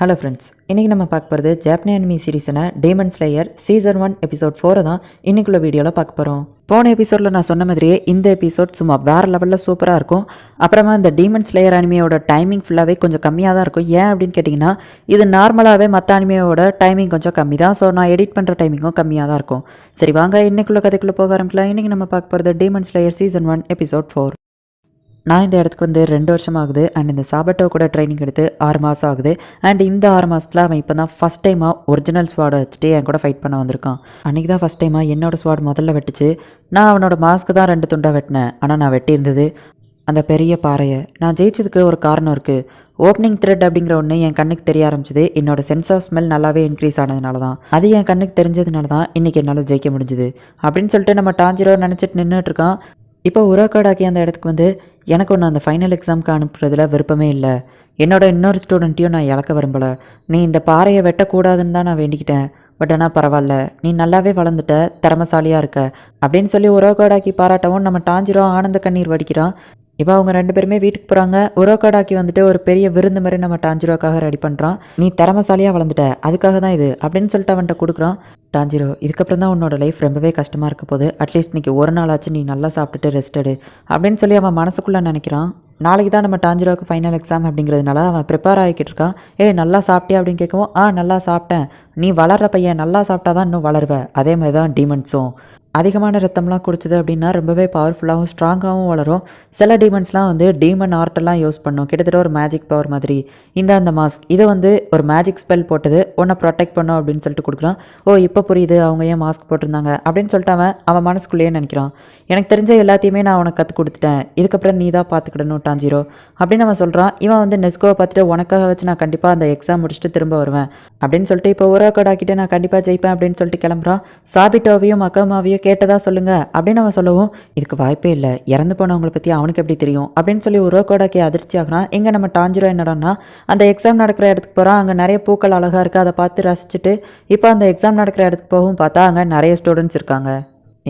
Hello friends, இன்றைக்கி நம்ம பார்க்க போகிறது ஜாப்பனீஸ் அனிமி சீரீஸான டீமன் ஸ்லேயர் சீசன் 1 எபிசோட் 4 தான் இன்றைக்குள்ள வீடியோவில் பார்க்க போகிறோம். போன எபிசோடில் நான் சொன்ன மாதிரியே இந்த எபிசோட் சும்மா வேறு லெவலில் சூப்பராக இருக்கும். அப்புறமா இந்த டீமன் ஸ்லேயர் அனிமியோட டைமிங் ஃபுல்லாகவே கொஞ்சம் கம்மியாக தான் இருக்கும். ஏன் அப்படின்னு கேட்டிங்கன்னா, இது நார்மலாகவே மற்ற அனிமியோட டைமிங் கொஞ்சம் கம்மி தான். ஸோ நான் எடிட் பண்ணுற டைமிங்கும் கம்மியாக தான் இருக்கும். சரி வாங்க இன்றைக்குள்ள கதைக்குள்ளே போக ஆரம்பிக்கலாம். இன்றைக்கி நம்ம பார்க்க போகிறது டீமன் ஸ்லேயர் சீசன் 1 எபிசோட் 4. நான் இந்த இடத்துக்கு வந்து 2 வருஷம் ஆகுது. அண்ட் இந்த சாபட்டோ கூட ட்ரைனிங் எடுத்து 6 மாதம் ஆகுது. அண்ட் இந்த 6 மாதத்தில் அவன் இப்போ தான் ஃபஸ்ட் டைமாக ஒரிஜினல் ஸ்வாடை வச்சுட்டு என் கூட ஃபைட் பண்ண வந்திருக்கான். அன்றைக்கி தான் ஃபஸ்ட் டைமாக என்னோடய ஸ்வாட் முதல்ல வெட்டுச்சு. நான் அவனோட மாஸ்க்கு தான் 2 துண்டாக வெட்டினேன். ஆனால் நான் வெட்டியிருந்தது அந்த பெரிய பாறையை. நான் ஜெயிச்சதுக்கு ஒரு காரணம் இருக்குது. ஓப்பனிங் த்ரெட் அப்படிங்கிற ஒன்று என் கண்ணுக்கு தெரிய ஆரம்பிச்சது. என்னோட சென்ஸ் ஆஃப் ஸ்மெல் நல்லாவே இன்க்ரீஸ் ஆனதுனால தான். அது என் கண்ணுக்கு தெரிஞ்சதுனால தான் இன்றைக்கி என்னால் ஜெயிக்க முடிஞ்சுது அப்படின்னு சொல்லிட்டு நம்ம டாஞ்சிரோ நினச்சிட்டு நின்றுட்டுருக்கான். இப்போ உரோகோடாக்கி அந்த இடத்துக்கு வந்து எனக்கு ஒன்று அந்த ஃபைனல் எக்ஸாமுக்கு அனுப்புறதுல விருப்பமே இல்லை. என்னோட இன்னொரு ஸ்டூடெண்ட்டையும் நான் இழக்க விரும்பலை. நீ இந்த பாறையை வெட்டக்கூடாதுன்னு தான் நான் வேண்டிக்கிட்டேன். பட் ஆனால் பரவாயில்ல, நீ நல்லாவே வளர்ந்துட்ட, திறமசாலியாக இருக்க அப்படின்னு சொல்லி உரோகோடாக்கி பாராட்டவும் நம்ம டாஞ்சிரோ ஆனந்த கண்ணீர் வடிக்கிறான். இப்போ அவங்க 2 பேருமே வீட்டுக்கு போகிறாங்க. உரோகோடாக்கி வந்துட்டு ஒரு பெரிய விருந்து மாதிரி நம்ம டாஞ்சிரோக்காக ரெடி பண்ணுறான். நீ திறமசாலியாக வளர்ந்துட்ட, அதுக்காக தான் இது அப்படின்னு சொல்லிட்டு அவன்கிட்ட கொடுக்குறான். டாஞ்சிரோ, இதுக்கப்புறம் தான் உன்னோட லைஃப் ரொம்பவே கஷ்டமாக இருக்க போது. அட்லீஸ்ட் இன்றைக்கி ஒரு நாளாச்சு நீ நல்லா சாப்பிட்டுட்டு ரெஸ்ட் எடு அப்படின்னு சொல்லி அவன் மனசுக்குள்ளே நினைக்கிறான். நாளைக்கு தான் நம்ம டாஞ்சிரோவுக்கு ஃபைனல் எக்ஸாம் அப்படிங்கிறதுனால அவன் ப்ரிப்பேர் ஆகிக்கிட்டு இருக்கான். நல்லா சாப்பிட்டியா அப்படின்னு கேட்கவும், நல்லா சாப்பிட்டேன். நீ வளர்கிற பையன், நல்லா சாப்பிட்டா தான் இன்னும் வளருவ. அதே மாதிரி தான் டீமன்ஸும். அதிகமான ரத்தம்லாம் குடிச்சது அப்படின்னா ரொம்பவே பவர்ஃபுல்லாகவும் ஸ்ட்ராங்காகவும் வளரும். சில டீமன்ஸ்லாம் வந்து டீமன் ஆர்ட்டெல்லாம் யூஸ் பண்ணும், கிட்டத்தட்ட ஒரு மேஜிக் பவர் மாதிரி. அந்த மாஸ்க் இது வந்து ஒரு மேஜிக் ஸ்பெல் போட்டது, உன்னை ப்ரொடெக்ட் பண்ணும் அப்படின்னு சொல்லிட்டு கொடுக்குறான். இப்போ புரியுது அவங்க ஏன் மாஸ்க் போட்டிருந்தாங்க அப்படின்னு சொல்லிட்டு அவன் மனசுக்குள்ளேயே நினைக்கிறான். எனக்கு தெரிஞ்ச எல்லாத்தையுமே நான் உனக்கு கற்றுக் கொடுத்துட்டேன், இதுக்கப்புறம் நீ தான் பார்த்துக்கிடணும் டாஞ்சிரோ அப்படின்னு அவன் சொல்கிறான். இவன் வந்து நெஸ்கோவை பார்த்துட்டு உனக்காக வச்சு நான் கண்டிப்பாக அந்த எக்ஸாம் முடிச்சுட்டு திரும்ப வருவேன் அப்படின்னு சொல்லிட்டு இப்போ உரோகோடாக்கிட்ட நான் கண்டிப்பாக ஜெயிப்பேன் அப்படின்னு சொல்லிட்டு கிளம்புறான். சாபிட்டோவையும் அக்காமாவையும் கேட்டதா சொல்லுங்க அப்படின்னு அவன் சொல்லவும், இதுக்கு வாய்ப்பே இல்லை, இறந்து போனவங்களை பற்றி அவனுக்கு எப்படி தெரியும் அப்படின்னு சொல்லி உரோகோடாக்கி அதிர்ச்சி ஆகிறான். இங்கே நம்ம டாஞ்சிரோ என்னடான்னா அந்த எக்ஸாம் நடக்கிற இடத்துக்கு போகிறான். அங்கே நிறைய பூக்கள் அழகாக இருக்குது, அதை பார்த்து ரசிச்சுட்டு இப்போ அந்த எக்ஸாம் நடக்கிற இடத்துக்கு போகவும் பார்த்தா அங்கே நிறைய ஸ்டூடெண்ட்ஸ் இருக்காங்க.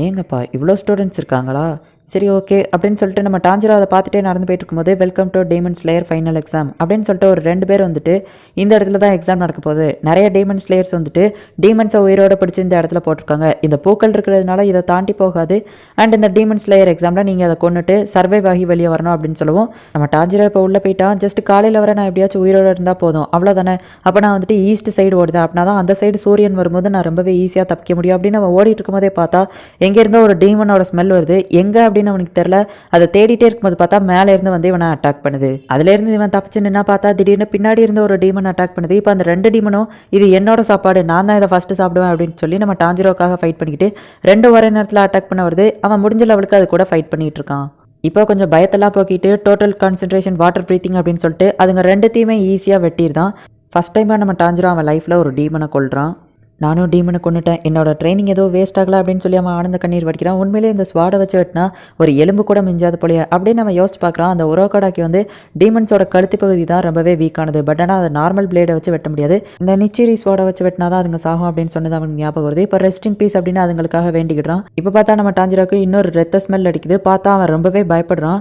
ஏங்கப்பா இவ்வளோ ஸ்டூடெண்ட்ஸ் இருக்காங்களா, சரி ஓகே அப்படின்னு சொல்லிட்டு நம்ம டாஞ்சிரோ அதை பார்த்துட்டே நடந்து போயிட்டு இருக்கும்போது, welcome to demon slayer final exam அப்படின்னு சொல்லிட்டு ஒரு 2 பேர் வந்துட்டு இந்த இடத்துல தான் எக்ஸாம் நடக்க போகுது. நிறைய டீமன் ஸ்லேயர்ஸ் வந்துட்டு டீமன்ஸை உயிரோட பிடிச்சி இந்த இடத்துல போட்டிருக்காங்க. இந்த பூக்கள் இருக்கிறதுனால இதை தாண்டி போகாது. அண்ட் இந்த டீமன் ஸ்லேயர் எக்ஸாமில் நீங்கள் அதை கொண்டுட்டு சர்வைவ் ஆகி வெளியே வரணும் அப்படின்னு சொல்லுவோம். நம்ம டாஞ்சிரோ இப்போ உள்ளே போயிட்டான். ஜஸ்ட் காலையில் வர நான் எப்படியாச்சும் உயிரோடு இருந்தால் போதும், அவ்வளோதானே. அப்போ நான் வந்துட்டு ஈஸ்ட் சைடு ஓடுதேன், அப்படின்னா தான் அந்த சைடு சூரியன் வரும்போது நான் ரொம்பவே ஈஸியாக தப்பிக்க முடியும் அப்படின்னு அவன் ஓடிட்டு இருக்கும்போதே பார்த்தா எங்கேருந்தோ ஒரு டீமனோட ஸ்மெல் வருது. எங்கே அப்படின்னு அவனுக்கு தெரியல. அதை தேடிட்டே இருக்கும்போது பார்த்தா மேலே இருந்து வந்து இவனை அட்டாக் பண்ணுது. அதுலேருந்து இவன் தப்பிச்சு நின்னா பார்த்தா திடீர்னு பின்னாடி இருந்த ஒரு டீமன் அட்டாக் பண்ணுது. இப்போ அந்த 2 டீமனும் இது என்னோட சாப்பாடு, நான் தான் இதை ஃபஸ்ட்டு சாப்பிடுவேன் அப்படின்னு சொல்லி நம்ம டாஞ்சிரோக்காக ஃபைட் பண்ணிக்கிட்டு 2 ஒரே நேரத்தில் அட்டாக் பண்ண வருது. அவன் முடிஞ்ச லெவலுக்கு அது கூட ஃபைட் பண்ணிட்டு இருக்கான். இப்போ கொஞ்சம் பயத்தெல்லாம் போக்கிட்டு டோட்டல் கான்சன்ட்ரேஷன் வாட்டர் ப்ரீத்திங் அப்படின்னு சொல்லிட்டு அதுங்க 2த்தையுமே ஈஸியாக வெட்டிடுதான். ஃபஸ்ட் டைமாக நம்ம டாஞ்சிரோ அவன் லைஃப்பில் ஒரு டீமனை கொள்கிறான். நானும் டீமனை கொண்டுட்டேன், என்னோட ட்ரைனிங் ஏதோ வேஸ்ட் ஆகலை அப்படின்னு சொல்லி அவன் ஆனந்த கண்ணீர் வடிக்கிறான். உண்மையிலே இந்த ஸ்வாடை வச்சு வெட்டினா ஒரு எலும்பு கூட மிஞ்சாது போலையே அப்படின்னு நம்ம யோசிச்சு பார்க்குறான். அந்த உரோகோடாக்கி வந்து டீமன்ஸோட கழுத்து பகுதி தான் ரொம்பவே வீக்கானது. பட் ஆனால் அதை நார்மல் பிளேடை வச்சு வெட்ட முடியாது. இந்த நிச்சிரி ஸ்வாடை வச்சு வெட்டினா தான் அதுங்க சாகும் அப்படின்னு சொன்னது அவனுக்கு ஞாபகம் வருது. இப்போ ரெஸ்ட் இன் பீஸ் அப்படின்னு அதுங்களுக்காக வேண்டிக்கிடுறான். இப்போ பார்த்தா நம்ம டாஞ்சிரோக்கு இன்னொரு ரத்த ஸ்மெல் அடிக்குது. பார்த்தா அவன் ரொம்பவே பயப்படுறான்.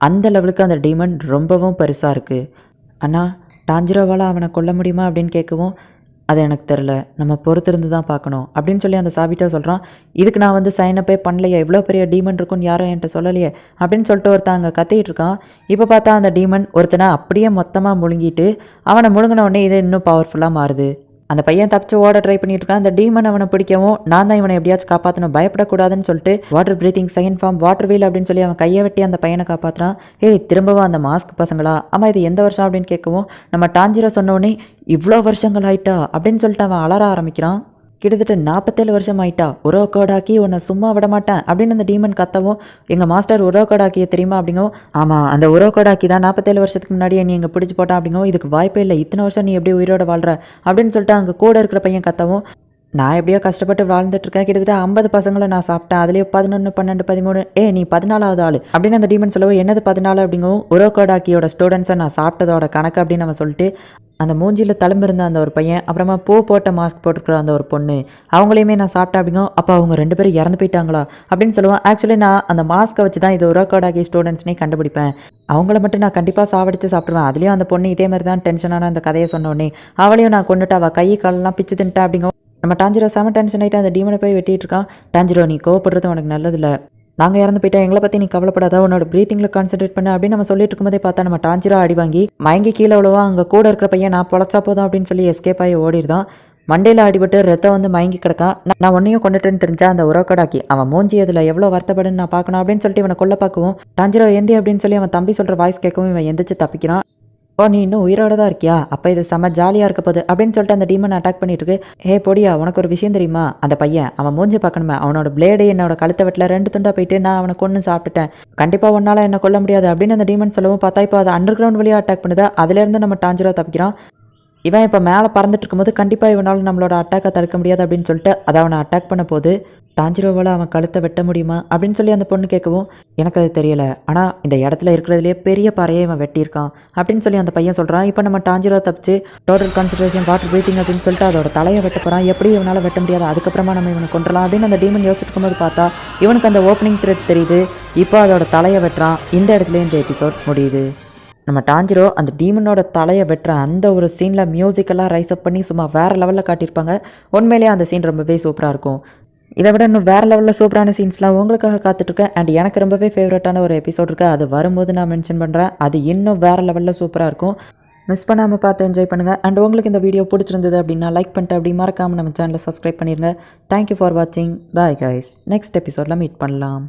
அந்த லெவலுக்கு அந்த டீமன் ரொம்பவும் பெருசாக இருக்குது. ஆனால் டாஞ்சிரோவால் அவனை கொல்ல முடியுமா அப்படின்னு கேட்கவும், அது எனக்கு தெரில, நம்ம பொறுத்திருந்து தான் பார்க்கணும் அப்படின்னு சொல்லி அந்த சாபிட்டோ சொல்கிறான். இதுக்கு நான் வந்து சைனப்பே பண்ணலையே, எவ்வளோ பெரிய டீமன் இருக்குன்னு யாரும் என்கிட்ட சொல்லலையே அப்படின்னு சொல்லிட்டு ஒருத்தன் அங்கே கத்திக்கிட்டு இருக்கான். இப்போ பார்த்தா அந்த டீமன் ஒருத்தனை அப்படியே மொத்தமாக முழுங்கிட்டு அவனை முழுங்கின உடனே இது இன்னும் பவர்ஃபுல்லாக மாறுது. அந்த பையன் தப்பிச்சு ஓட ட்ரை பண்ணிட்டு இருக்கான். அந்த டீமன் அவனை பிடிக்கவும், நான் தான் இவனை எப்படியாச்சும் காப்பாற்றணும், பயப்படக்கூடாதுன்னு சொல்லிட்டு water breathing second form water wheel அப்படின்னு சொல்லி அவன் கையை வெட்டி அந்த பையனை காப்பாற்றுறான். திரும்பவும் அந்த மாஸ்க் பசங்களா, ஆமாம் இது எந்த வருஷம் அப்படின்னு கேட்கவும், நம்ம டாஞ்சிரோ சொன்ன உடனே இவ்வளோ வருஷங்கள் ஆயிட்டா அப்படின்னு சொல்லிட்டு அவன் அலற ஆரம்பிக்கிறான். கிட்டத்தட்ட 47 வருஷம் ஆயிட்டா, உரோகோடாக்கி உன்னை சும்மா விட மாட்டேன் அப்படின்னு அந்த டீமன் கத்தவும், எங்கள் மாஸ்டர் உரோகோடாக்கியை தெரியுமா அப்படிங்கவும், ஆமாம் அந்த உரோகோடாக்கி தான் 47 வருஷத்துக்கு முன்னாடியே நீ இங்கே பிடிச்சி போட்டான் அப்படிங்கவும், இதுக்கு வாய்ப்பே இல்லை, இத்தனை வருஷம் நீ எப்படி உயிரோட வாழ்ற அப்படின்னு சொல்லிட்டு அங்கே கூட இருக்கிற பையன் கத்தவும், நான் எப்படியோ கஷ்டப்பட்டு வாழ்ந்துட்டு இருக்கேன். கிட்டத்தட்ட 50 பசங்கள நான் சாப்பிட்டேன். அதுலயும் 11, 12, 13 நீ 14வது ஆளு அப்படின்னு அந்த டீமன் சொல்லவும், என்னது 14 அப்படிங்கவும், உரோகோடாக்கியோட ஸ்டூடெண்ட்ஸை நான் சாப்பிட்டதோட கணக்கு அப்படின்னு நம்ம சொல்லிட்டு, அந்த மூஞ்சியில் தழும்பு இருந்த அந்த ஒரு பையன், அப்புறமா பூ போட்ட மாஸ்க் போட்டுருக்கிற அந்த ஒரு பொண்ணு, அவங்களையுமே நான் சாப்பிட்டேன் அப்படிங்கும். அப்போ அவங்க 2 பேரும் இறந்து போயிட்டாங்களா அப்படின்னு சொல்லுவேன். ஆக்சுவலி நான் அந்த மாஸ்க்கை வச்சு தான் இது உரோகோடாக்கி ஸ்டூடெண்ட்ஸ்னே கண்டுபிடிப்பேன். அவங்கள மட்டும் நான் கண்டிப்பாக சாவடிச்சு சாப்பிடுவேன். அதுலேயும் அந்த பொண்ணு இதே மாதிரி தான் டென்ஷனான அந்த கதையை சொன்னோடனே அவளையும் நான் கொண்டுட்டு அவள் கை காலெல்லாம் பிச்சு தின்ட்டா அப்படிங்கும். நம்ம டாஞ்சிரோ செம டென்ஷன் ஆகிட்டு அந்த டீமனை போய் வெட்டிட்டு இருக்கான். டாஞ்சிரோ, நீ கோவப்படுறது உனக்கு நல்லதில்ல. நாங்கள் இறந்து போயிட்டா எங்களை பற்றி நீ கவலைப்படாத, உன்னோட ப்ரீத்திங்கில் கான்சென்ட்ரேட் பண்ணு அப்படின்னு நம்ம சொல்லிட்டு இருக்கும்போதே பார்த்தா நம்ம டாஞ்சிரோ அடி வாங்கி மயங்கி கீழே விழுவா. அங்கே கூட இருக்கிற பையன் நான் பொழைச்சா போதும் அப்படின்னு சொல்லி எஸ்கேப் ஆகி ஓடிடுதான். மண்டையில் அடிபட்டு ரத்தம் வந்து மயங்கி கிடக்கான். நான் ஒன்றையும் கொண்டுட்டேன்னு தெரிஞ்சா அந்த உரோகோடாக்கி அவன் மூஞ்சி அதில் எவ்வளோ வருத்தப்படுன்னு நான் பார்க்கணும் அப்படின்னு சொல்லிட்டு இவனை கொல்ல பார்க்கவும், டாஞ்சிரோ எந்தி அப்படின்னு சொல்லி அவன் தம்பி சொல்கிற வாய்ஸ் கேட்கவும் இவன் எந்திரிச்சு தப்பிக்கிறான். ஓ, நீ இன்னும் உயிரோட தான் இருக்கியா? அப்போ இது செம்ம ஜாலியாக இருக்க போகுது அப்படின்னு சொல்லிட்டு அந்த டீமன் அட்டாக் பண்ணிட்டு இருக்கு. ஹே பொடியா, உனக்கு ஒரு விஷயம் தெரியுமா? அந்த பையன் அவன் மூஞ்சி பார்க்கணுமே, அவனோட பிளேடு என்னோட கழுத்தை வெட்டில் 2 துண்டா போயிட்டு நான் அவனை கொன்று சாப்பிட்டுட்டேன். கண்டிப்பாக உன்னால் என்ன கொல்ல முடியாது அப்படின்னு அந்த டீமன் சொல்லவும் பார்த்தா இப்போ அது அண்டர் கிரவுண்ட் வழியாக அட்டாக் பண்ணுதா. அதுலேருந்து நம்ம டாஞ்சிரோ தப்பிக்கிறான். இவன் இப்போ மேலே பறந்துட்டு இருக்கும்போது கண்டிப்பாக இவனால் நம்மளோட அட்டாக்கை தடுக்க முடியாது அப்படின்னு சொல்லிட்டு அதை அவனை அட்டாக் பண்ண போது, டாஞ்சிரோவால் அவன் கழுத்தை வெட்ட முடியுமா அப்படின்னு சொல்லி அந்த பொண்ணு கேட்கவும், எனக்கு அது தெரியலை, ஆனால் இந்த இடத்துல இருக்கிறதுலே பெரிய பாறையை இவன் வெட்டியிருக்கான் அப்படின்னு சொல்லி அந்த பையன் சொல்கிறான். இப்போ நம்ம டாஞ்சிரோ தப்பிச்சு டோட்டல் கான்சன்ட்ரேஷன் வாட்டர் ப்ரீத்திங் அப்படின்னு சொல்லிட்டு அதோட தலையை வெட்ட போகிறான். எப்படி இவனால் வெட்ட முடியாது, அதுக்கப்புறமா நம்ம இவனை கொண்டுலாம் அப்படின்னு அந்த டீமன் யோசிச்சுட்டு இருக்கும்போது பார்த்தா இவனுக்கு அந்த ஓப்பனிங் த்ரெட் தெரியுது. இப்போ அதோட தலையை வெட்டுறான். இந்த இடத்துல இந்த எபிசோட் முடியுது. நம்ம டாஞ்சிரோ அந்த டீமனோட தலையை வெட்டுற அந்த ஒரு சீனில் மியூசிக்கெல்லாம் ரைஸ் அப் பண்ணி சும்மா வேறு லெவலில் காட்டியிருப்பாங்க. உண்மையிலேயே அந்த சீன் ரொம்பவே சூப்பராக இருக்கும். இதை விட இன்னும் வேறு லெவலில் சூப்பரான சீன்ஸ்லாம் உங்களுக்காக காத்துட்ருக்கேன். அண்ட் எனக்கு ரொம்பவே ஃபேவரட்டான ஒரு எபிசோட் இருக்குது, அது வரும்போது நான் மென்ஷன் பண்ணுறேன். அது இன்னும் வேறு லெவலில் சூப்பராக இருக்கும். மிஸ் பண்ணாமல் பார்த்து என்ஜாய் பண்ணுங்கள். அண்ட் உங்களுக்கு இந்த வீடியோ பிடிச்சிருந்தது அப்படின்னா லைக் பண்ணிட்டு அப்படி மறக்காமல் நம்ம சேனலை சப்ஸ்கிரைப் பண்ணிடுங்க. தேங்க்யூ ஃபார் வாட்சிங். Bye guys. நெக்ஸ்ட் எபிசோடில் மீட் பண்ணலாம்.